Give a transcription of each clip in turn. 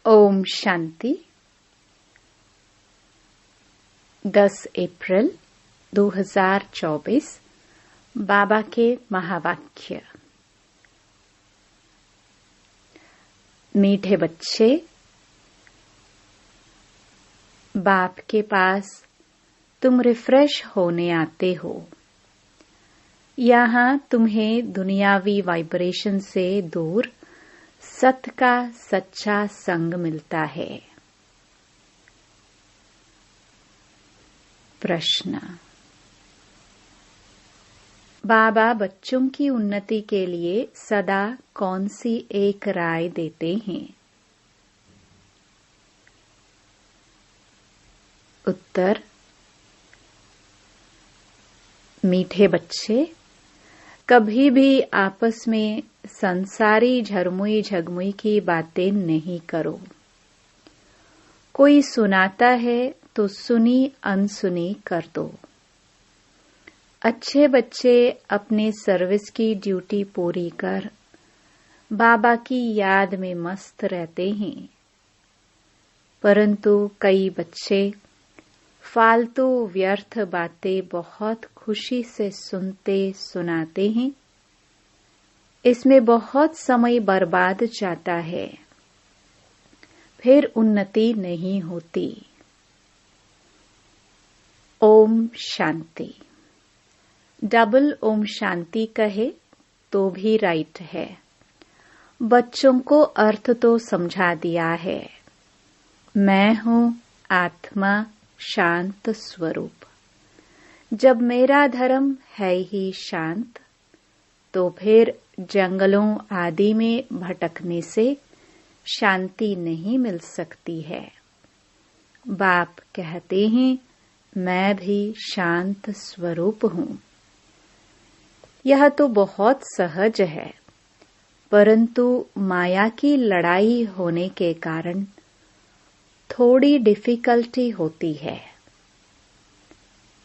ओम शांति। 10 अप्रैल 2024 बाबा के महावाक्य। मीठे बच्चे, बाप के पास तुम रिफ्रेश होने आते हो। यहाँ तुम्हें दुनियावी वाइब्रेशन से दूर सत्य का सच्चा संग मिलता है। प्रश्न। बाबा बच्चों की उन्नति के लिए सदा कौन सी एक राय देते हैं? उत्तर। मीठे बच्चे, कभी भी आपस में संसारी झरमुई झगमुई की बातें नहीं करो। कोई सुनाता है तो सुनी अनसुनी कर दो। अच्छे बच्चे अपने सर्विस की ड्यूटी पूरी कर बाबा की याद में मस्त रहते हैं, परंतु कई बच्चे फालतू व्यर्थ बातें बहुत खुशी से सुनते सुनाते हैं। इसमें बहुत समय बर्बाद जाता है, फिर उन्नति नहीं होती। ओम शांति। डबल ओम शांति कहे तो भी राइट है। बच्चों को अर्थ तो समझा दिया है। मैं हूँ आत्मा शांत स्वरूप। जब मेरा धर्म है ही शांत, तो फिर जंगलों आदि में भटकने से शांति नहीं मिल सकती है। बाप कहते हैं, मैं भी शांत स्वरूप हूँ। यह तो बहुत सहज है, परंतु माया की लड़ाई होने के कारण थोड़ी डिफिकल्टी होती है।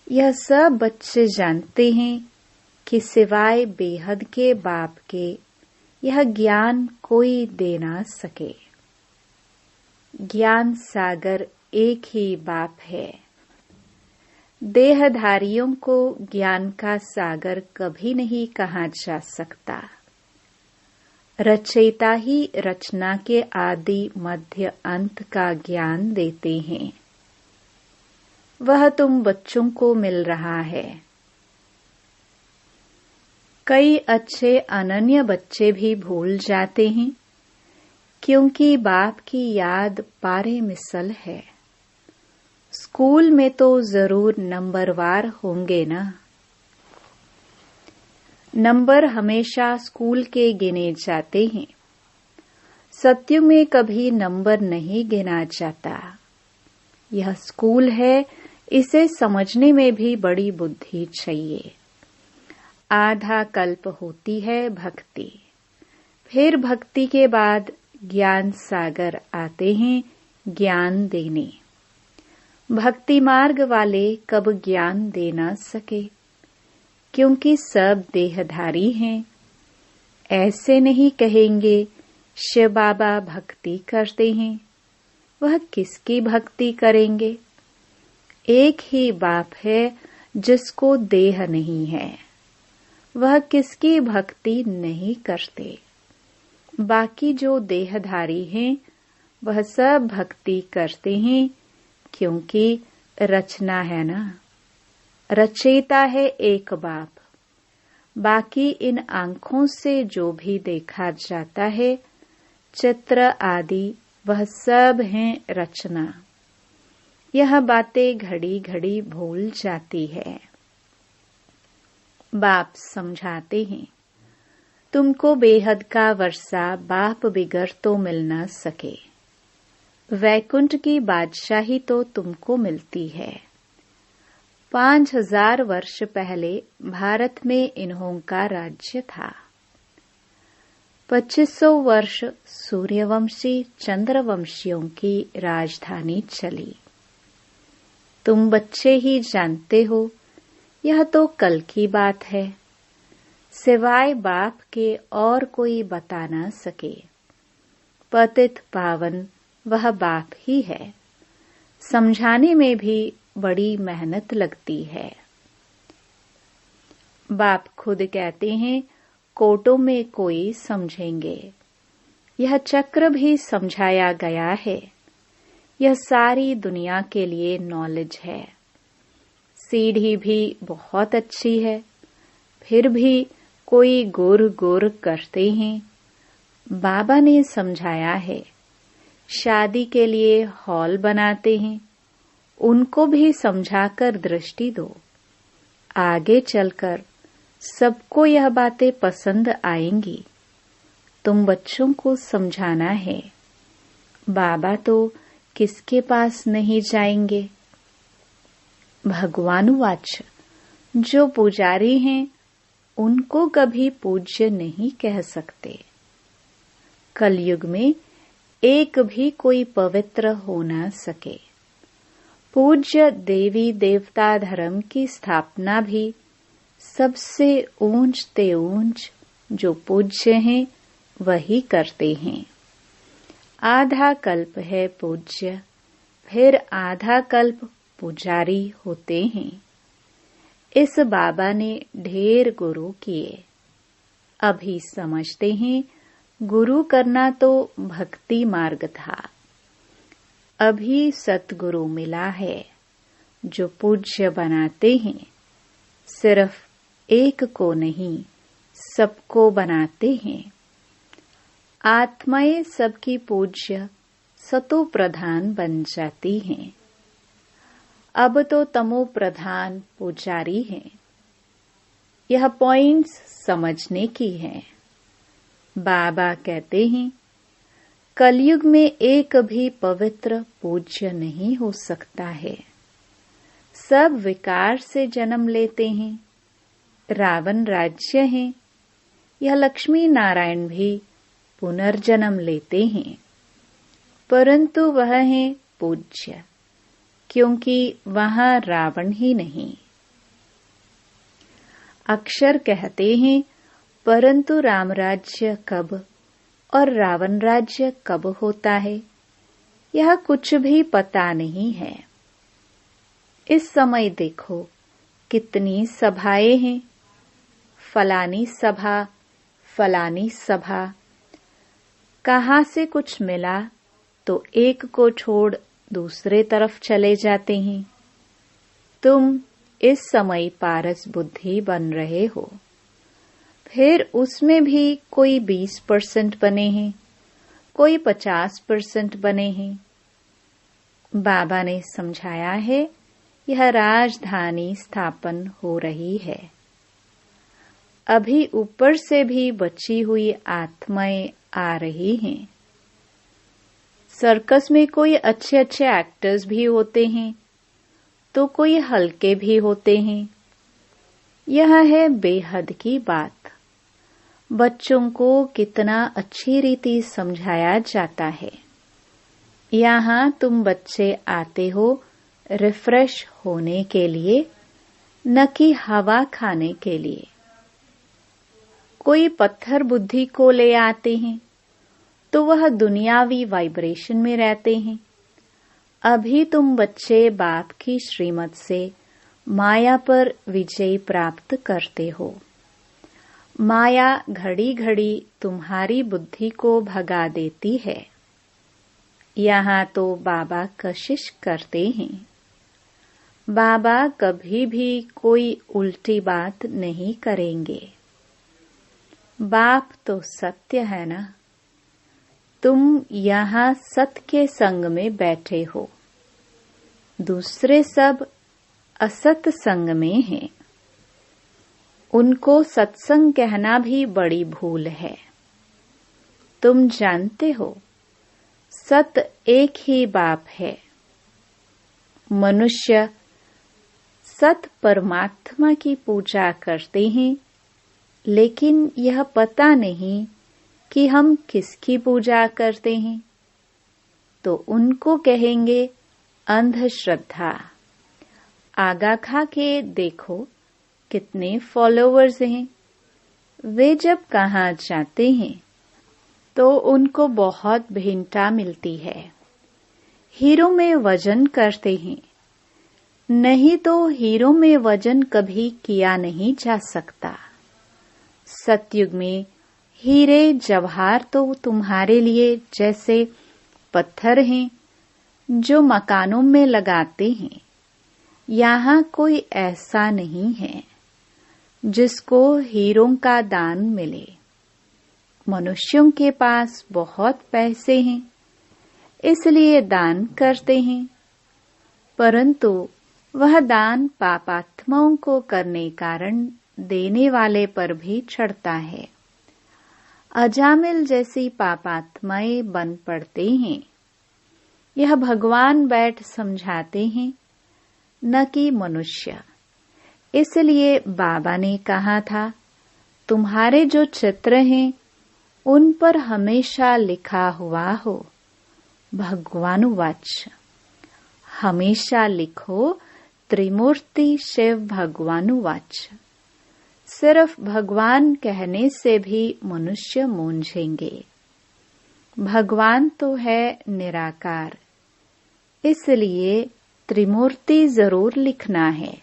यह सब बच्चे जानते हैं कि सिवाय बेहद के बाप के यह ज्ञान कोई दे ना सके। ज्ञान सागर एक ही बाप है। देहधारियों को ज्ञान का सागर कभी नहीं कहा जा सकता। रचयिता ही रचना के आदि मध्य अंत का ज्ञान देते हैं। वह तुम बच्चों को मिल रहा है। कई अच्छे अनन्य बच्चे भी भूल जाते हैं, क्योंकि बाप की याद पारे मिसल है। स्कूल में तो जरूर नंबरवार होंगे ना। नंबर हमेशा स्कूल के गिने जाते हैं। सत्युग में कभी नंबर नहीं गिना जाता। यह स्कूल है, इसे समझने में भी बड़ी बुद्धि चाहिए। आधा कल्प होती है भक्ति, फिर भक्ति के बाद ज्ञान सागर आते हैं ज्ञान देने। भक्ति मार्ग वाले कब ज्ञान दे ना सके, क्योंकि सब देहधारी हैं। ऐसे नहीं कहेंगे शिव बाबा भक्ति करते हैं। वह किसकी भक्ति करेंगे? एक ही बाप है जिसको देह नहीं है। वह किसकी भक्ति नहीं करते। बाकी जो देहधारी हैं वह सब भक्ति करते हैं, क्योंकि रचना है ना। रचयिता है एक बाप। बाकी इन आंखों से जो भी देखा जाता है, चित्र आदि, वह सब हैं रचना। यह बातें घड़ी घड़ी भूल जाती है। बाप समझाते हैं, तुमको बेहद का वर्षा बाप बिगर तो मिल न सके। वैकुंठ की बादशाही तो तुमको मिलती है। 5000 वर्ष पहले भारत में इन्हों का राज्य था। 2500 वर्ष सूर्यवंशी चंद्रवंशियों की राजधानी चली। तुम बच्चे ही जानते हो, यह तो कल की बात है। सिवाय बाप के और कोई बता न सके। पतित पावन वह बाप ही है। समझाने में भी बड़ी मेहनत लगती है। बाप खुद कहते हैं, कोटों में कोई समझेंगे। यह चक्र भी समझाया गया है। यह सारी दुनिया के लिए नॉलेज है। सीढ़ी भी बहुत अच्छी है, फिर भी कोई गुर गुर करते हैं। बाबा ने समझाया है, शादी के लिए हॉल बनाते हैं, उनको भी समझाकर दृष्टि दो। आगे चलकर सबको यह बातें पसंद आएंगी। तुम बच्चों को समझाना है। बाबा तो किसके पास नहीं जाएंगे। भगवान वाच, जो पुजारी हैं उनको कभी पूज्य नहीं कह सकते। कलयुग में एक भी कोई पवित्र हो न सके। पूज्य देवी देवता धर्म की स्थापना भी सबसे ऊंच ते ऊंच जो पूज्य हैं वही करते हैं। आधा कल्प है पूज्य, फिर आधा कल्प पुजारी होते हैं। इस बाबा ने ढेर गुरु किए। अभी समझते हैं गुरु करना तो भक्ति मार्ग था। अभी सतगुरु मिला है जो पूज्य बनाते हैं। सिर्फ एक को नहीं, सबको बनाते हैं। आत्माएं सबकी पूज्य सतो प्रधान बन जाती हैं। अब तो तमो प्रधान पुजारी हैं। यह पॉइंट्स समझने की है। बाबा कहते हैं, कलयुग में एक भी पवित्र पूज्य नहीं हो सकता है। सब विकार से जन्म लेते हैं। रावण राज्य है। यह लक्ष्मी नारायण भी पुनर्जन्म लेते हैं, परंतु वह है पूज्य, क्योंकि वहां रावण ही नहीं। अक्षर कहते हैं, परंतु राम राज्य कब और रावण राज्य कब होता है, यह कुछ भी पता नहीं है। इस समय देखो कितनी सभाएं हैं। फलानी सभा, फलानी सभा। कहाँ से कुछ मिला तो एक को छोड़ दूसरे तरफ चले जाते हैं। तुम इस समय पारस बुद्धि बन रहे हो, फिर उसमें भी कोई 20% बने हैं, कोई 50% बने हैं। बाबा ने समझाया है, यह राजधानी स्थापन हो रही है। अभी ऊपर से भी बची हुई आत्माएं आ रही हैं। सर्कस में कोई अच्छे अच्छे एक्टर्स भी होते हैं, तो कोई हल्के भी होते हैं। यह है बेहद की बात। बच्चों को कितना अच्छी रीति समझाया जाता है। यहाँ तुम बच्चे आते हो रिफ्रेश होने के लिए, न कि हवा खाने के लिए। कोई पत्थर बुद्धि को ले आते हैं तो वह दुनियावी वाइब्रेशन में रहते हैं। अभी तुम बच्चे बाप की श्रीमत से माया पर विजय प्राप्त करते हो। माया घड़ी घड़ी तुम्हारी बुद्धि को भगा देती है। यहाँ तो बाबा कशिश करते हैं। बाबा कभी भी कोई उल्टी बात नहीं करेंगे। बाप तो सत्य है ना। तुम यहाँ सत्य के संग में बैठे हो, दूसरे सब असत संग में हैं। उनको सत्संग कहना भी बड़ी भूल है। तुम जानते हो सत एक ही बाप है। मनुष्य सत परमात्मा की पूजा करते हैं, लेकिन यह पता नहीं कि हम किसकी पूजा करते हैं, तो उनको कहेंगे अंधश्रद्धा। आगा खा के देखो कितने फॉलोवर्स हैं। वे जब कहाँ जाते हैं तो उनको बहुत भिन्नता मिलती है। हीरो में वजन करते हैं, नहीं तो हीरो में वजन कभी किया नहीं जा सकता। सतयुग में हीरे जवाहर तो तुम्हारे लिए जैसे पत्थर हैं जो मकानों में लगाते हैं। यहाँ कोई ऐसा नहीं है जिसको हीरों का दान मिले। मनुष्यों के पास बहुत पैसे हैं, इसलिए दान करते हैं, परंतु वह दान पापात्माओं को करने कारण देने वाले पर भी चढ़ता है। अजामिल जैसी पापात्माएं बन पड़ते हैं। यह भगवान बैठ समझाते हैं, न कि मनुष्य। इसलिए बाबा ने कहा था, तुम्हारे जो चित्र हैं उन पर हमेशा लिखा हुआ हो भगवानुवाच। हमेशा लिखो त्रिमूर्ति शिव भगवानुवाच। सिर्फ भगवान कहने से भी मनुष्य मूंझेंगे। भगवान तो है निराकार, इसलिए त्रिमूर्ति जरूर लिखना है।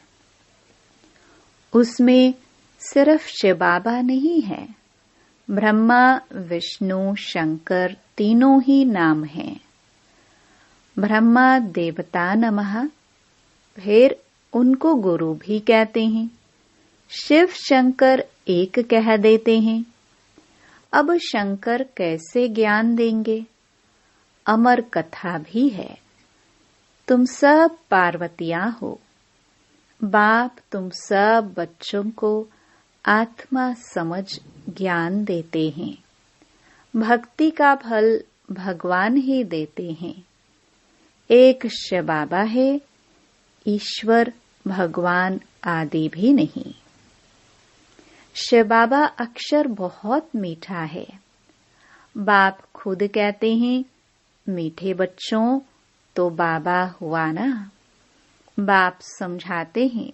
उसमें सिर्फ शिव बाबा नहीं है, ब्रह्मा विष्णु शंकर तीनों ही नाम हैं। ब्रह्मा देवता नमः, फिर उनको गुरु भी कहते हैं। शिव शंकर एक कह देते हैं। अब शंकर कैसे ज्ञान देंगे? अमर कथा भी है। तुम सब पार्वतियां हो। बाप तुम सब बच्चों को आत्मा समझ ज्ञान देते हैं। भक्ति का फल भगवान ही देते हैं। एक शिव बाबा है, ईश्वर भगवान आदि भी नहीं। शिव बाबा अक्षर बहुत मीठा है। बाप खुद कहते हैं, मीठे बच्चों तो बाबा हुआ ना। बाप समझाते हैं,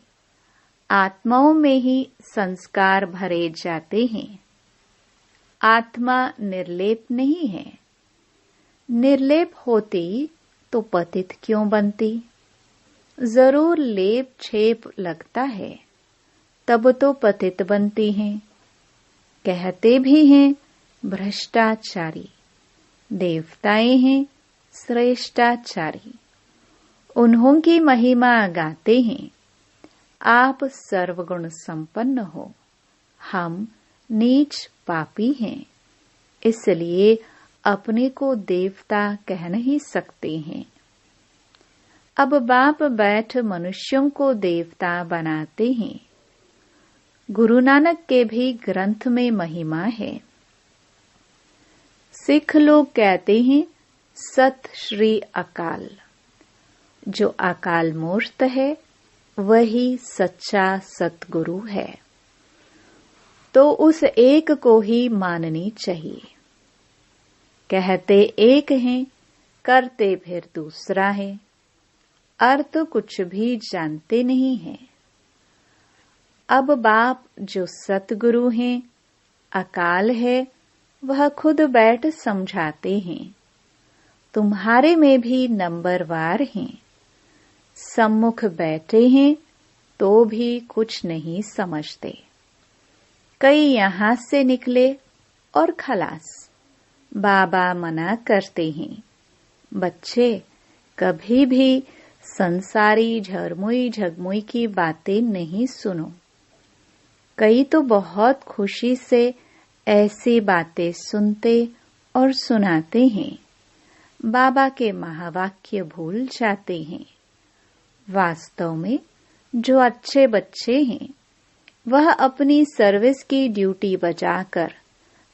आत्माओं में ही संस्कार भरे जाते हैं। आत्मा निर्लेप नहीं है। निर्लेप होती तो पतित क्यों बनती? जरूर लेप छेप लगता है, तब तो पतित बनती हैं। कहते भी हैं भ्रष्टाचारी, देवताएं हैं श्रेष्ठाचारी। उन्हों की महिमा गाते हैं। आप सर्वगुण संपन्न हो, हम नीच पापी हैं, इसलिए अपने को देवता कह नहीं सकते हैं। अब बाप बैठ मनुष्यों को देवता बनाते हैं। गुरु नानक के भी ग्रंथ में महिमा है। सिख लोग कहते हैं सत श्री अकाल। जो अकाल मूर्त है वही सच्चा सतगुरु है, तो उस एक को ही माननी चाहिए। कहते एक हैं, करते फिर दूसरा है। अर्थ कुछ भी जानते नहीं हैं। अब बाप जो सतगुरु हैं, अकाल है, वह खुद बैठ समझाते हैं। तुम्हारे में भी नंबरवार हैं। सम्मुख बैठे हैं तो भी कुछ नहीं समझते। कई यहाँ से निकले और खलास। बाबा मना करते हैं, बच्चे कभी भी संसारी झरमुई झगमुई की बातें नहीं सुनो। कई तो बहुत खुशी से ऐसी बातें सुनते और सुनाते हैं, बाबा के महावाक्य भूल जाते हैं। वास्तव में जो अच्छे बच्चे हैं, वह अपनी सर्विस की ड्यूटी बजाकर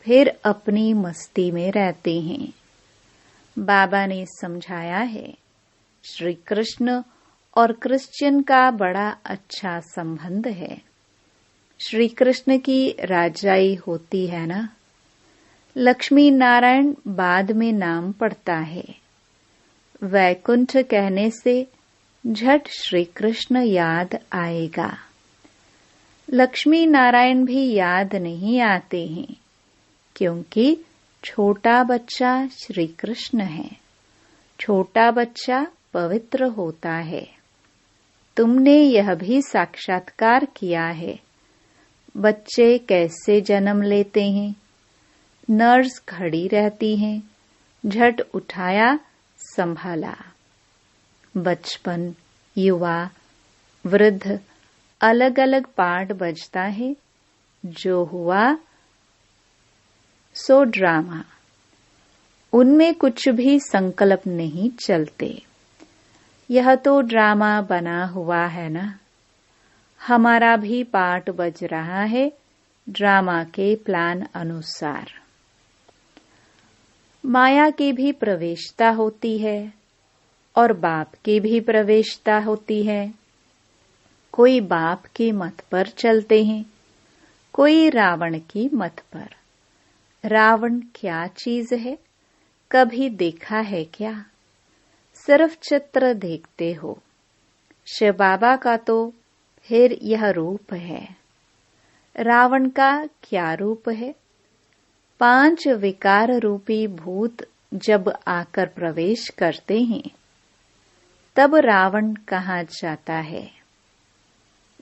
फिर अपनी मस्ती में रहते हैं। बाबा ने समझाया है, श्री कृष्ण और क्रिश्चियन का बड़ा अच्छा संबंध है। श्री कृष्ण की राजाई होती है ना। लक्ष्मी नारायण बाद में नाम पड़ता है। वैकुंठ कहने से झट श्री कृष्ण याद आएगा। लक्ष्मी नारायण भी याद नहीं आते हैं, क्योंकि छोटा बच्चा श्री कृष्ण है। छोटा बच्चा पवित्र होता है। तुमने यह भी साक्षात्कार किया है। बच्चे कैसे जन्म लेते हैं। नर्स खड़ी रहती हैं, झट उठाया, संभाला। बचपन, युवा, वृद्ध, अलग अलग पार्ट बजता है। जो हुआ सो ड्रामा। उनमें कुछ भी संकल्प नहीं चलते। यह तो ड्रामा बना हुआ है ना। हमारा भी पार्ट बज रहा है ड्रामा के प्लान अनुसार। माया की भी प्रवेशता होती है और बाप की भी प्रवेशता होती है। कोई बाप के मत पर चलते हैं, कोई रावण की मत पर। रावण क्या चीज है, कभी देखा है क्या? सिर्फ चित्र देखते हो। शिव बाबा का तो फिर यह रूप है। रावण का क्या रूप है? 5 विकार रूपी भूत जब आकर प्रवेश करते हैं, तब रावण कहाँ जाता है?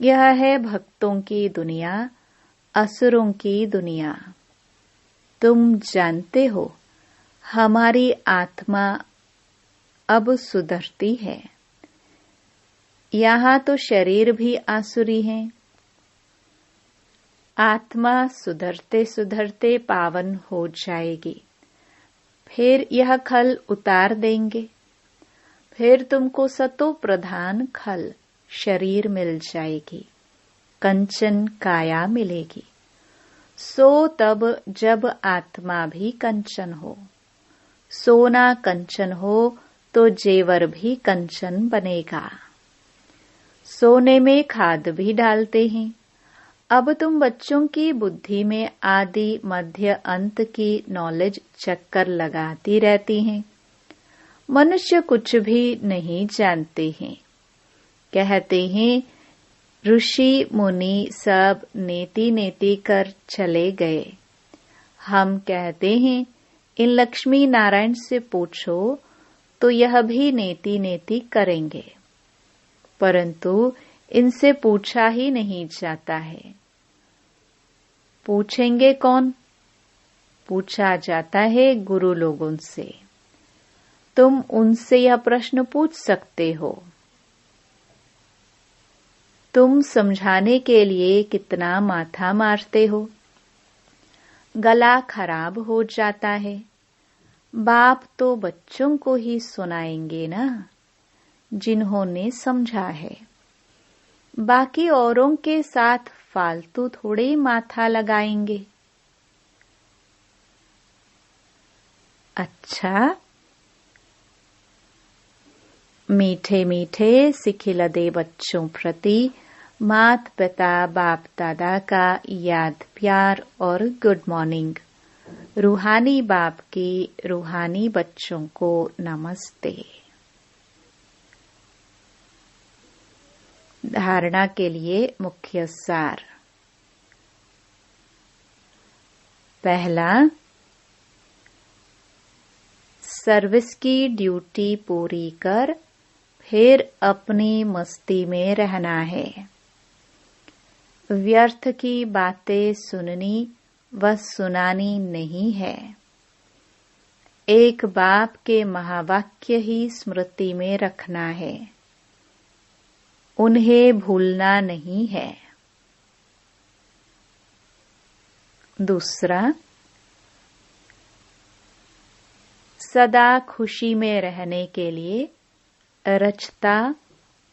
यह है भक्तों की दुनिया, असुरों की दुनिया। तुम जानते हो, हमारी आत्मा अब सुधरती है। यहाँ तो शरीर भी आसुरी है। आत्मा सुधरते सुधरते पावन हो जाएगी। फिर यह खल उतार देंगे। फिर तुमको सतो प्रधान खल शरीर मिल जाएगी, कंचन काया मिलेगी। सो तब जब आत्मा भी कंचन हो। सोना कंचन हो तो जेवर भी कंचन बनेगा। सोने में खाद भी डालते हैं। अब तुम बच्चों की बुद्धि में आदि मध्य अंत की नॉलेज चक्कर लगाती रहती हैं। मनुष्य कुछ भी नहीं जानते हैं। कहते हैं ऋषि मुनि सब नेति नेति कर चले गए। हम कहते हैं इन लक्ष्मी नारायण से पूछो तो यह भी नेति नेति करेंगे, परंतु इनसे पूछा ही नहीं जाता है। पूछेंगे कौन? पूछा जाता है गुरु लोगों से। तुम उनसे यह प्रश्न पूछ सकते हो। तुम समझाने के लिए कितना माथा मारते हो। गला खराब हो जाता है। बाप तो बच्चों को ही सुनाएंगे ना, जिन्होंने समझा है। बाकी औरों के साथ फालतू थोड़े माथा लगाएंगे। अच्छा, मीठे मीठे सिखिलदे बच्चों प्रति मात पिता बाप दादा का याद प्यार और गुड मॉर्निंग। रूहानी बाप की रूहानी बच्चों को नमस्ते। धारणा के लिए मुख्य सार। पहला, सर्विस की ड्यूटी पूरी कर फिर अपनी मस्ती में रहना है। व्यर्थ की बातें सुननी व सुनानी नहीं है। एक बाप के महावाक्य ही स्मृति में रखना है, उन्हें भूलना नहीं है। दूसरा, सदा खुशी में रहने के लिए रचता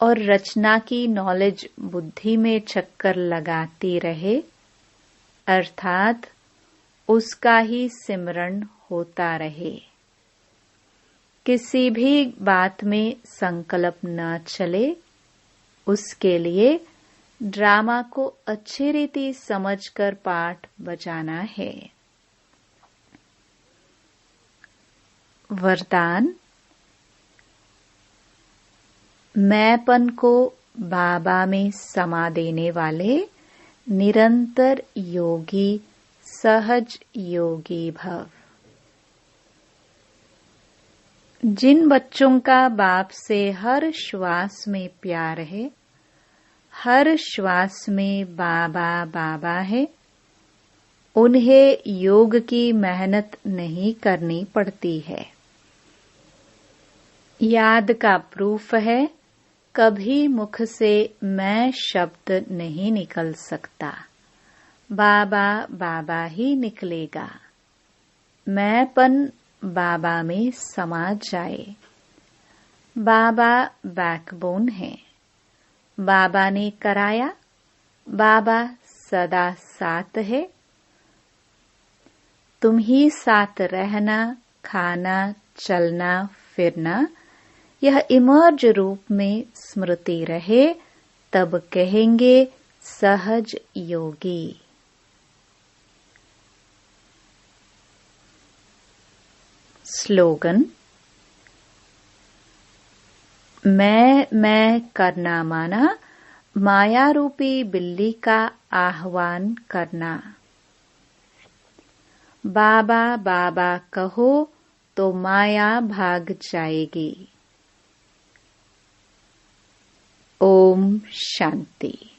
और रचना की नॉलेज बुद्धि में चक्कर लगाती रहे, अर्थात उसका ही सिमरण होता रहे। किसी भी बात में संकल्प न चले, उसके लिए ड्रामा को अच्छी रीति समझकर पाठ बजाना है। वरदान। मैंपन को बाबा में समा देने वाले निरंतर योगी सहज योगी भव। जिन बच्चों का बाप से हर श्वास में प्यार है, हर श्वास में बाबा बाबा है, उन्हें योग की मेहनत नहीं करनी पड़ती है। याद का प्रूफ है, कभी मुख से मैं शब्द नहीं निकल सकता, बाबा बाबा ही निकलेगा। मैंपन बाबा में समा जाए। बाबा बैकबोन है। बाबा ने कराया, बाबा सदा साथ है। तुम ही साथ रहना, खाना, चलना, फिरना, यह इमर्ज रूप में स्मृति रहे, तब कहेंगे सहज योगी। स्लोगन। मैं करना माना, माया रूपी बिल्ली का आह्वान करना। बाबा बाबा कहो तो माया भाग जाएगी। ओम शांति।